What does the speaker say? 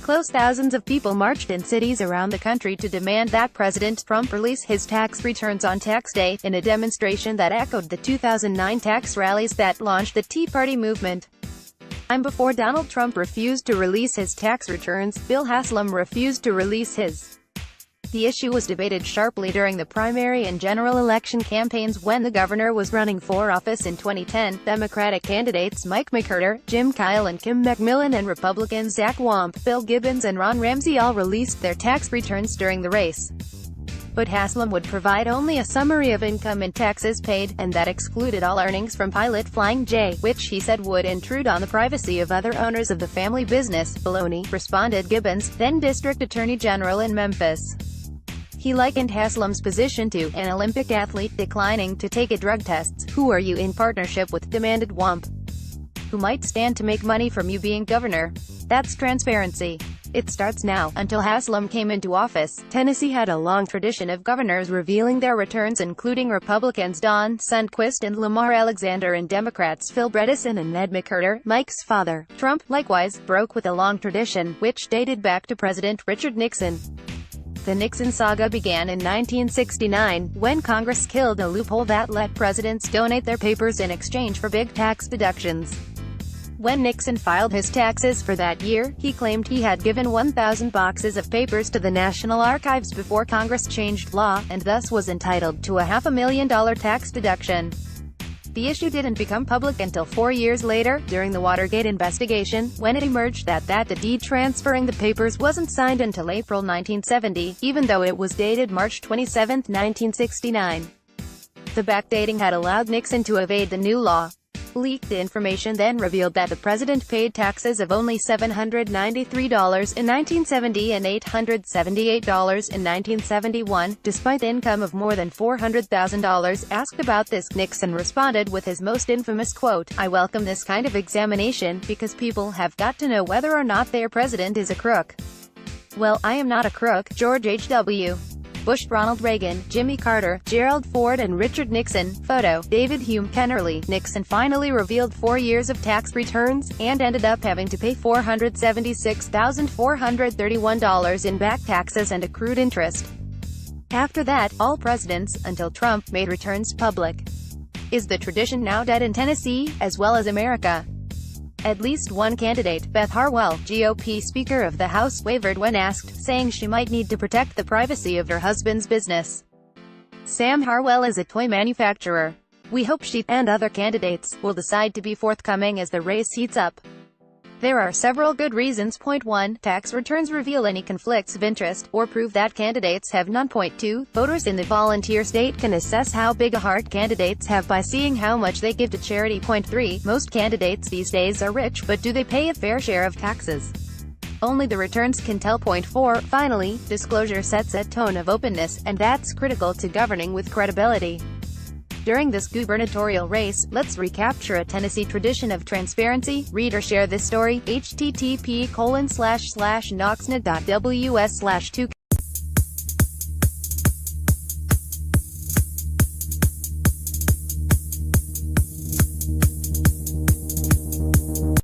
close thousands of people marched in cities around the country to demand that President Trump release his tax returns on tax day, in a demonstration that echoed the 2009 tax rallies that launched the Tea Party movement. Time before Donald Trump refused to release his tax returns, Bill Haslam refused to release his. The issue was debated sharply during the primary and general election campaigns when the governor was running for office in 2010. Democratic candidates Mike McWherter, Jim Kyle and Kim McMillan, and Republicans Zach Wamp, Bill Gibbons and Ron Ramsey all released their tax returns during the race. But Haslam would provide only a summary of income and taxes paid, and that excluded all earnings from pilot Flying J, which he said would intrude on the privacy of other owners of the family business. "Baloney," responded Gibbons, then District Attorney General in Memphis. He likened Haslam's position to an Olympic athlete declining to take a drug test. "Who are you in partnership with?" demanded Wamp. "Who might stand to make money from you being governor? That's transparency. It starts now." Until Haslam came into office, Tennessee had a long tradition of governors revealing their returns, including Republicans Don Sundquist and Lamar Alexander and Democrats Phil Bredesen and Ned McWherter, Mike's father. Trump, likewise, broke with a long tradition, which dated back to President Richard Nixon. The Nixon saga began in 1969, when Congress killed a loophole that let presidents donate their papers in exchange for big tax deductions. When Nixon filed his taxes for that year, he claimed he had given 1,000 boxes of papers to the National Archives before Congress changed law, and thus was entitled to a $500,000 tax deduction. The issue didn't become public until 4 years later, during the Watergate investigation, when it emerged that the deed transferring the papers wasn't signed until April 1970, even though it was dated March 27, 1969. The backdating had allowed Nixon to evade the new law. Leaked information then revealed that the president paid taxes of only $793 in 1970 and $878 in 1971, despite income of more than $400,000. Asked about this, Nixon responded with his most infamous quote, "I welcome this kind of examination, because people have got to know whether or not their president is a crook." Well, I am not a crook. George H.W. Bush, Ronald Reagan, Jimmy Carter, Gerald Ford and Richard Nixon. Photo, David Hume Kennerly. Nixon finally revealed 4 years of tax returns, and ended up having to pay $476,431 in back taxes and accrued interest. After that, all presidents, until Trump, made returns public. Is the tradition now dead in Tennessee, as well as America? At least one candidate, Beth Harwell, GOP Speaker of the House, wavered when asked, saying she might need to protect the privacy of her husband's business. Sam Harwell is a toy manufacturer. "We hope she, and other candidates, will decide to be forthcoming as the race heats up. There are several good reasons. Point 1. Tax returns reveal any conflicts of interest, or prove that candidates have none. Point 2. Voters in the volunteer state can assess how big a heart candidates have by seeing how much they give to charity. Point 3. Most candidates these days are rich, but do they pay a fair share of taxes? Only the returns can tell. Point 4. Finally, disclosure sets a tone of openness, and that's critical to governing with credibility. During this gubernatorial race, let's recapture a Tennessee tradition of transparency. Read or share this story. http://noxnet.ws/2